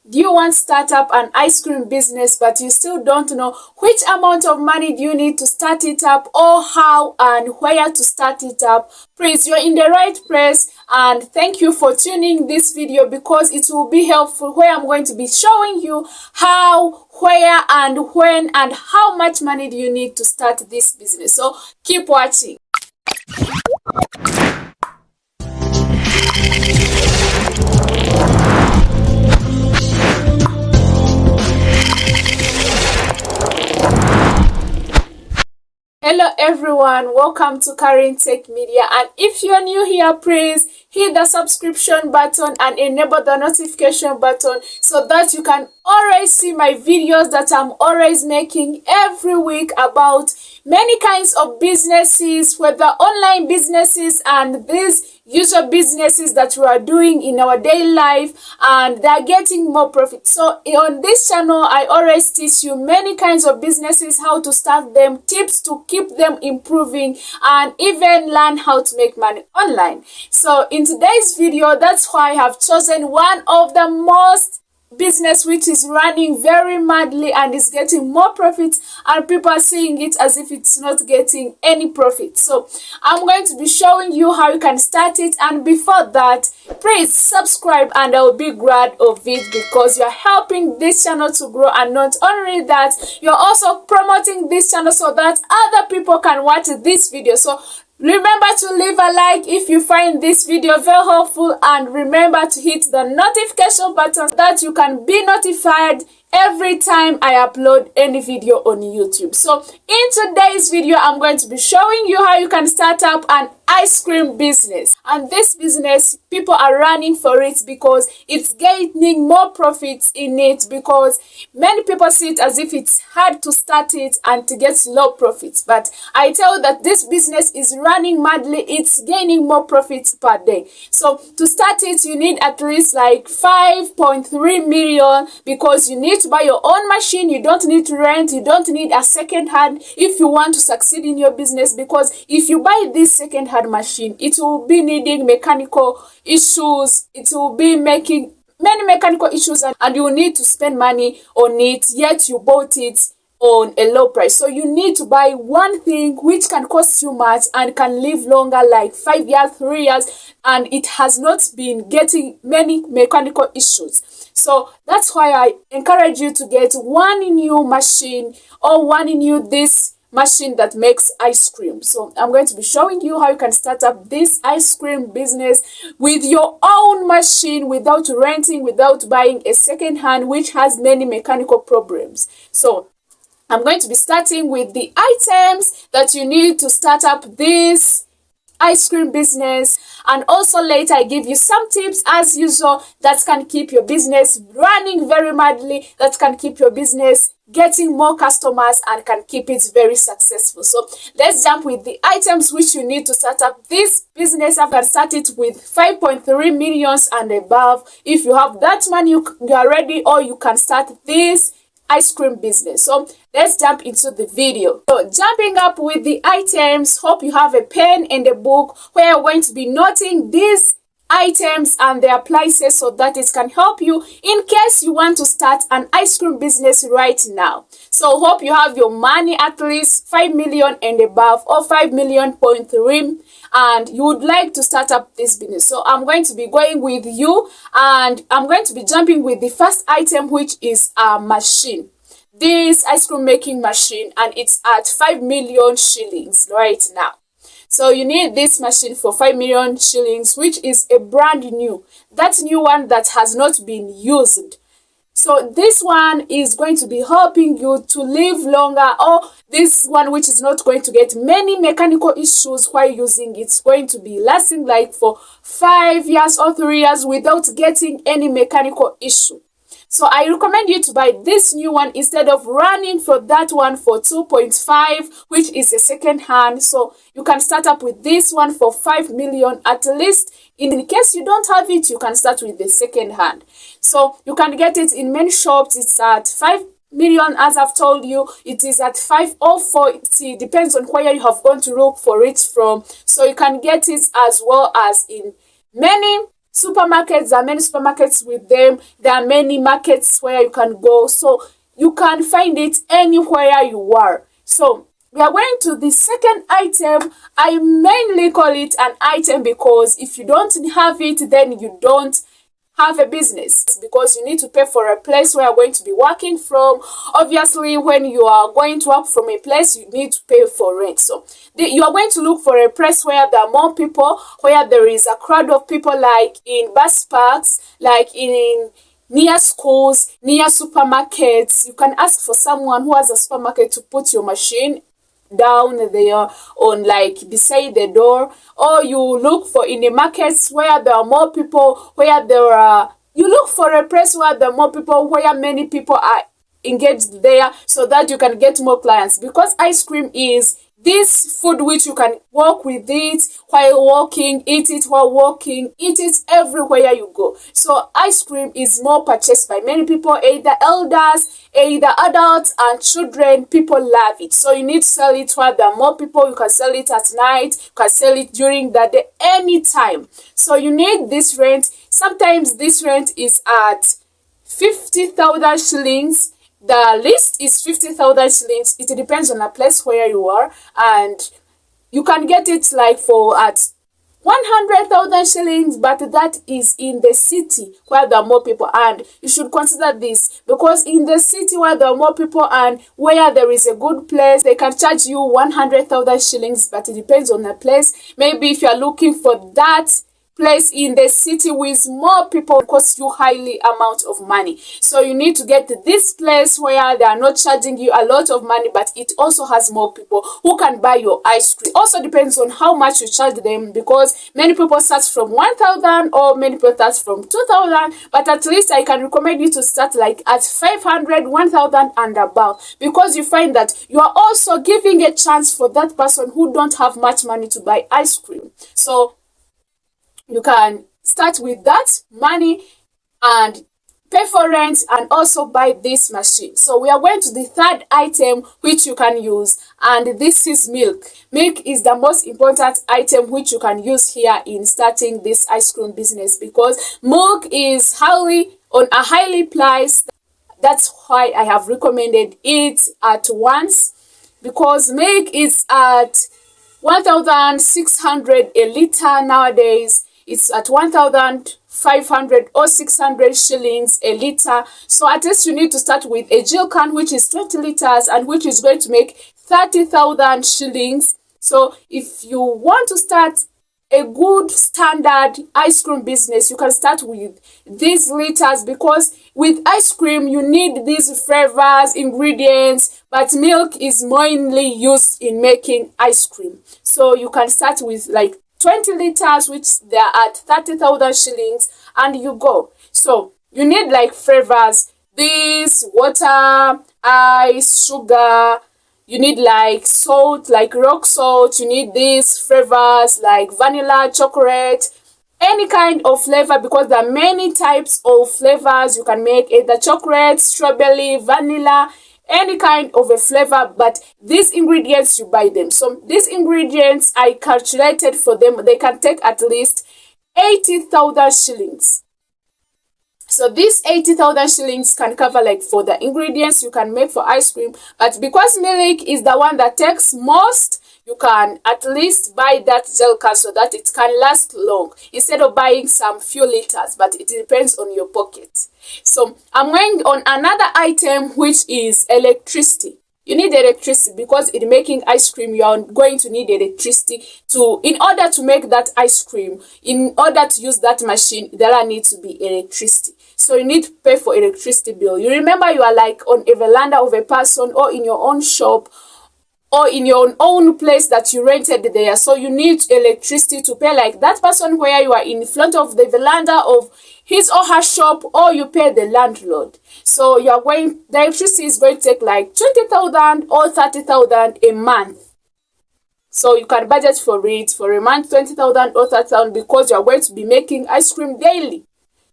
Do you want to start up an ice cream business but you still don't know which amount of money do you need to start it up, or how and where to start it up? Please, you're in the right place, and thank you for tuning this video because it will be helpful, where I'm going to be showing you how, where and when and how much money do you need to start this business. So keep watching. Hello everyone, welcome to Carine Tech Media, and if you are new here, please hit the subscription button and enable the notification button so that you can always see my videos that I'm always making every week about many kinds of businesses, whether online businesses and these usual businesses that we are doing in our daily life, and they're getting more profit. So on this channel, I always teach you many kinds of businesses, how to start them, tips to keep them improving, and even learn how to make money online. So in today's video, that's why I have chosen one of the most business which is running very madly and is getting more profit, and people are seeing it as if it's not getting any profit. So I'm going to be showing you how you can start it, and before that, please subscribe and I'll be glad of it because you're helping this channel to grow, and not only that, you're also promoting this channel so that other people can watch this video. So remember to leave a like if you find this video very helpful, and remember to hit the notification button so that you can be notified every time I upload any video on YouTube. So in today's video, I'm going to be showing you how you can start up an ice cream business. And this business, people are running for it because it's gaining more profits in it, because many people see it as if it's hard to start it and to get low profits. But I tell you that this business is running madly, it's gaining more profits per day. So to start it, you need at least like 5.3 million, because you need to buy your own machine, you don't need to rent, you don't need a second hand if you want to succeed in your business, because if you buy this second hand machine, it will be needing mechanical issues, it will be making many mechanical issues, and you need to spend money on it, yet you bought it on a low price. So you need to buy one thing which can cost you much and can live longer, like 5 years, 3 years, and it has not been getting many mechanical issues. So that's why I encourage you to get one new machine, or one new this machine that makes ice cream. So I'm going to be showing you how you can start up this ice cream business with your own machine, without renting, without buying a second hand which has many mechanical problems. So I'm going to be starting with the items that you need to start up this ice cream business, and also later I give you some tips as usual that can keep your business running very madly, that can keep your business getting more customers, and can keep it very successful. So let's jump with the items which you need to start up this business. I can start it with 5.3 millions and above. If you have that money, you are ready, or you can start this ice cream business. So let's jump into the video. So jumping up with the items, hope you have a pen and a book where you're going to be noting these items and their prices so that it can help you in case you want to start an ice cream business right now. So hope you have your money at least 5 million and above, or 5 million point 3, and you would like to start up this business. So I'm going to be going with you, and I'm going to be jumping with the first item, which is a machine. This ice cream making machine, and it's at 5 million shillings right now. So you need this machine for 5 million shillings, which is a brand new. That new one that has not been used. So this one is going to be helping you to live longer, or this one which is not going to get many mechanical issues while using it. It's going to be lasting like for 5 years or 3 years without getting any mechanical issue. So I recommend you to buy this new one instead of running for that one for 2.5, which is a second hand. So you can start up with this one for 5 million at least. In case you don't have it, you can start with the second hand. So you can get it in many shops. It's at 5 million, as I've told you. It is at 5 or 4. It depends on where you have gone to look for it from. So you can get it as well as in many supermarkets. There are many supermarkets with them. There are many markets where you can go. So you can find it anywhere you are. So we are going to the second item. I mainly call it an item because if you don't have it, then you don't have a business, because you need to pay for a place where you're going to be working from. Obviously, when you are going to work from a place, you need to pay for rent. So you are going to look for a place where there are more people, where there is a crowd of people, like in bus parks, like in near schools, near supermarkets. You can ask for someone who has a supermarket to put your machine down there on, like, beside the door. Or you look for in the markets where there are more people, where there are, you look for a place where there are more people, where many people are engaged there, so that you can get more clients. Because ice cream is this food which you can walk with it while walking, eat it while walking, eat it everywhere you go. So ice cream is more purchased by many people, either elders, either adults and children. People love it. So you need to sell it while there are more people. You can sell it at night, you can sell it during the day, anytime. So you need this rent. Sometimes this rent is at 50,000 shillings. The list is 50,000 shillings. It depends on the place where you are, and you can get it like for at 100,000 shillings, but that is in the city where there are more people. And you should consider this, because in the city where there are more people and where there is a good place, they can charge you 100,000 shillings, but it depends on the place. Maybe if you are looking for that place in the city with more people, cost you highly amount of money. So you need to get this place where they are not charging you a lot of money, but it also has more people who can buy your ice cream. Also depends on how much you charge them, because many people start from 1,000 or many people start from 2,000, but at least I can recommend you to start like at 500, 1,000 and above, because you find that you are also giving a chance for that person who don't have much money to buy ice cream. So you can start with that money and pay for rent and also buy this machine. So we are going to the third item which you can use, and this is milk. Milk is the most important item which you can use here in starting this ice cream business, because milk is highly priced. That's why I have recommended it at once, because milk is at 1,600 a liter nowadays. It's at 1,500 or 600 shillings a liter. So at least you need to start with a gel can, which is 20 liters and which is going to make 30,000 shillings. So if you want to start a good standard ice cream business, you can start with these liters, because with ice cream you need these flavors, ingredients, but milk is mainly used in making ice cream. So you can start with like 20 liters, which they are at 30,000 shillings, and you go. So you need like flavors, this, water, ice, sugar. You need like salt, like rock salt. You need these flavors like vanilla, chocolate, any kind of flavor, because there are many types of flavors you can make, either chocolate, strawberry, vanilla, any kind of a flavor. But these ingredients, you buy them. So these ingredients I calculated for them, they can take at least 80,000 shillings. So these 80,000 shillings can cover like for the ingredients you can make for ice cream. But because milk is the one that takes most, you can at least buy that gel can so that it can last long, instead of buying some few liters, but it depends on your pocket. So I'm going on another item, which is electricity. You need electricity, because in making ice cream you are going to need electricity in order to make that ice cream. In order to use that machine, there needs to be electricity. So you need to pay for electricity bill. You remember you are like on a veranda of a person, or in your own shop, or in your own place that you rented there. So you need electricity to pay, like that person where you are in front of the veranda of his or her shop, or you pay the landlord. So the electricity is going to take like 20,000 or 30,000 a month. So you can budget for it for a month, 20,000 or 30,000, because you are going to be making ice cream daily.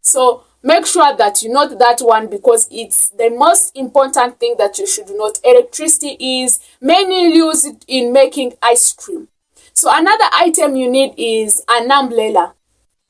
So make sure that you note that one, because it's the most important thing that you should note. Electricity is mainly used in making ice cream. So another item you need is an umbrella.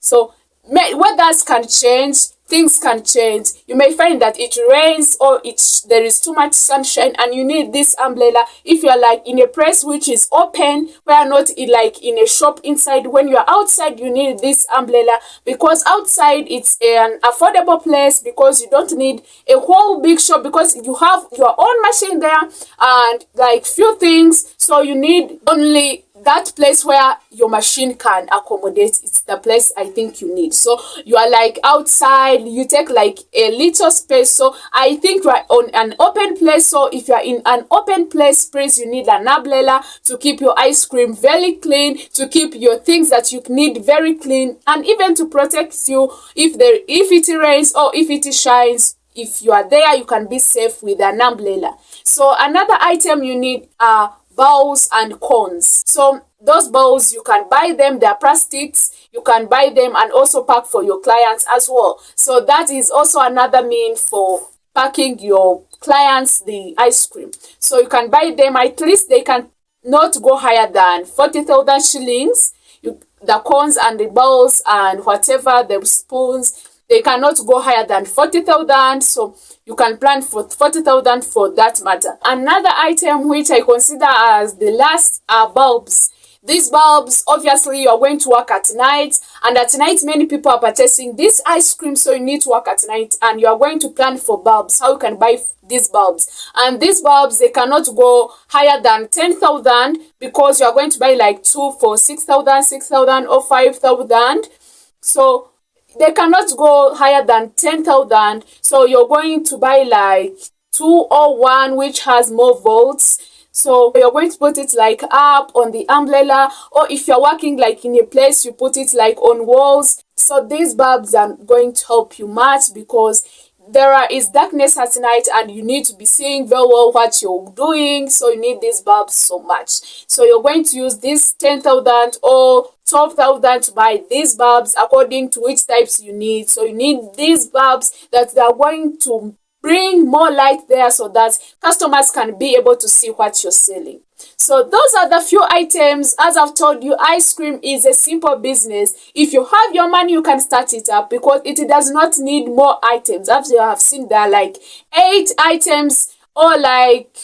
So weathers can change, things can change. You may find that it rains or there is too much sunshine and you need this umbrella. If you're like in a place which is open, where not like in a shop inside, when you're outside you need this umbrella, because outside it's an affordable place, because you don't need a whole big shop, because you have your own machine there and like few things, so you need only that place where your machine can accommodate. It's the place I think you need. So you are like outside, you take like a little space, so I think you are on an open place. So if you are in an open place, please, you need an umbrella to keep your ice cream very clean, to keep your things that you need very clean, and even to protect you if it rains or if it shines. If you are there, you can be safe with an umbrella. So another item you need are bowls and cones. So those bowls, you can buy them, they're plastics, you can buy them and also pack for your clients as well. So that is also another mean for packing your clients the ice cream. So you can buy them, at least they can not go higher than 40,000 shillings. The cones and the bowls and whatever, the spoons, they cannot go higher than 40,000. So you can plan for 40,000 for that matter. Another item which I consider as the last are bulbs. These bulbs, obviously, you are going to work at night, and at night many people are purchasing this ice cream, so you need to work at night and you are going to plan for bulbs, how you can buy these bulbs. And these bulbs, they cannot go higher than 10,000, because you are going to buy like 2 for 6,000, 6,000 or 5,000. So they cannot go higher than 10,000. So you're going to buy like 2 or 1 which has more volts. So you're going to put it like up on the umbrella, or if you're working like in a place, you put it like on walls. So these bulbs are going to help you much, because there is darkness at night and you need to be seeing very well what you're doing. So you need these bulbs so much. So you're going to use this 10,000 or 12,000 to buy these bulbs according to which types you need. So you need these bulbs that they are going to bring more light there, so that customers can be able to see what you're selling. So those are the few items. As I've told you, ice cream is a simple business. If you have your money, you can start it up, because it does not need more items. As you have seen, there are like 8 items or like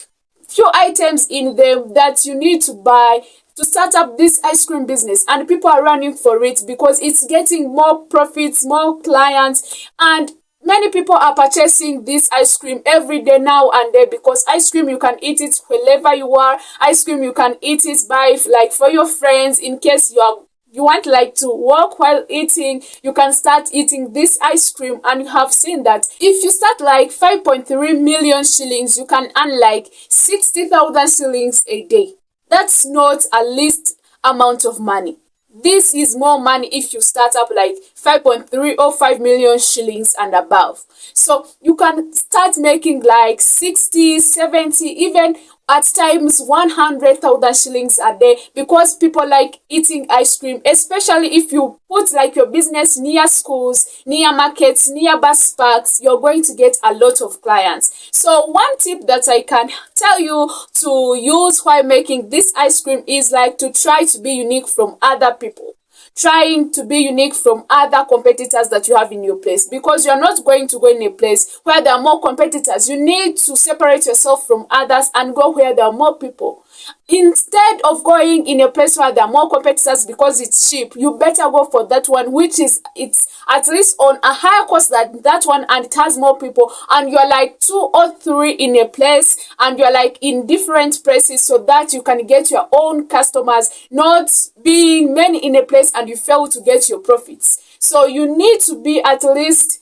few items in them that you need to buy to start up this ice cream business, and people are running for it because it's getting more profits, more clients, and many people are purchasing this ice cream every day now and then, because ice cream, you can eat it wherever you are. Ice cream, you can eat it by like for your friends, in case you want like to walk while eating, you can start eating this ice cream. And you have seen that if you start like 5.3 million shillings, you can earn like 60,000 shillings a day. That's not a least amount of money. This is more money if you start up like 5.3 or 5 million shillings and above. So you can start making like 60, 70, even at times 100,000 shillings a day, because people like eating ice cream, especially if you put like your business near schools, near markets, near bus parks, you're going to get a lot of clients. So one tip that I can tell you to use while making this ice cream is like to try to be unique from other people. Trying to be unique from other competitors that you have in your place, because you're not going to go in a place where there are more competitors. You need to separate yourself from others and go where there are more people. Instead of going in a place where there are more competitors because it's cheap, you better go for that one which is, it's at least on a higher cost than that one, and it has more people, and you're like 2 or 3 in a place, and you're like in different places, so that you can get your own customers, not being many in a place and you fail to get your profits. So you need to be at least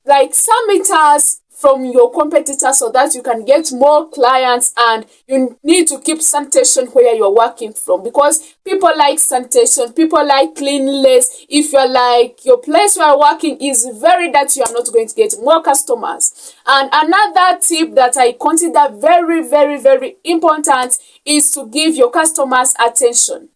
like some meters from your competitor, so that you can get more clients, and you need to keep sanitation where you're working from, because people like sanitation, people like cleanliness. If you're like your place where you're working is very dirty, you are not going to get more customers. And another tip that I consider very, very, very important is to give your customers attention.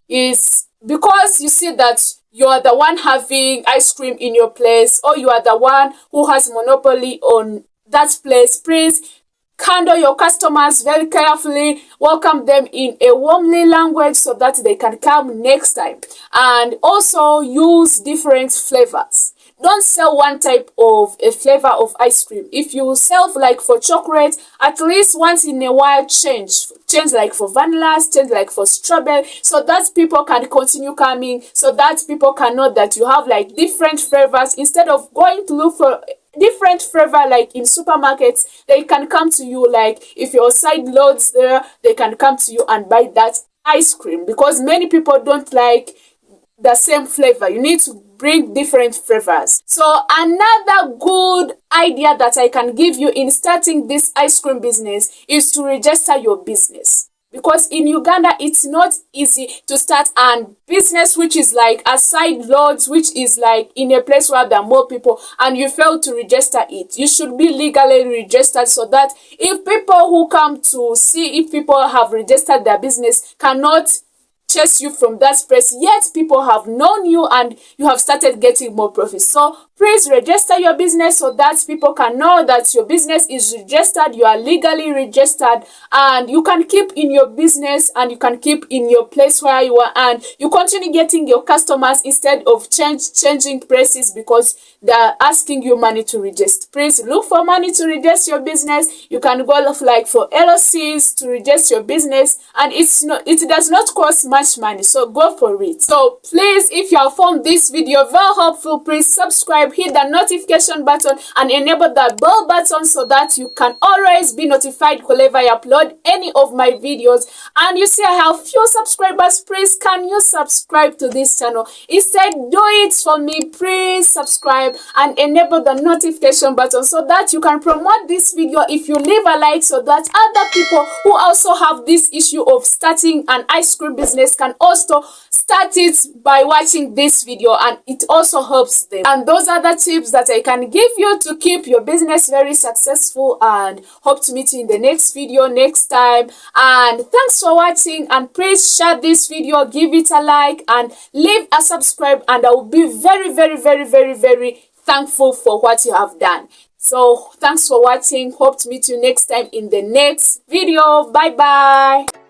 Is because you see that you are the one having ice cream in your place, or you are the one who has monopoly on that place, please handle your customers very carefully, welcome them in a warmly language so that they can come next time. And also use different flavors. Don't sell one type of a flavor of ice cream. If you sell like for chocolate, at least once in a while change like for vanilla, change like for strawberry, so that people can continue coming, so that people can know that you have like different flavors. Instead of going to look for different flavor like in supermarkets, they can come to you. Like if your side loads there, they can come to you and buy that ice cream, because many people don't like the same flavor. You need to bring different flavors. So another good idea that I can give you in starting this ice cream business is to register your business. Because in Uganda, it's not easy to start a business which is like a side loads, which is like in a place where there are more people, and you fail to register it. You should be legally registered, so that if people who come to see if people have registered their business cannot chase you from that place, yet people have known you and you have started getting more profits. So please register your business so that people can know that your business is registered, you are legally registered, and you can keep in your business and you can keep in your place where you are, and you continue getting your customers instead of changing places because they're asking you money to register. Please look for money to register your business. You can go like for LLCs to register your business, and it does not cost much money, so go for it. So please, if you have found this video very helpful, please subscribe, hit the notification button and enable the bell button so that you can always be notified whenever I upload any of my videos. And you see I have few subscribers. Please, can you subscribe to this channel? Instead, do it for me. Please subscribe and enable the notification button so that you can promote this video if you leave a like, so that other people who also have this issue of starting an ice cream business can also start it by watching this video, and it also helps them. And those are the tips that I can give you to keep your business very successful, and hope to meet you in the next video next time. And thanks for watching, and please share this video, give it a like and leave a subscribe, and I will be very thankful for what you have done. So thanks for watching, hope to meet you next time in the next video. Bye bye.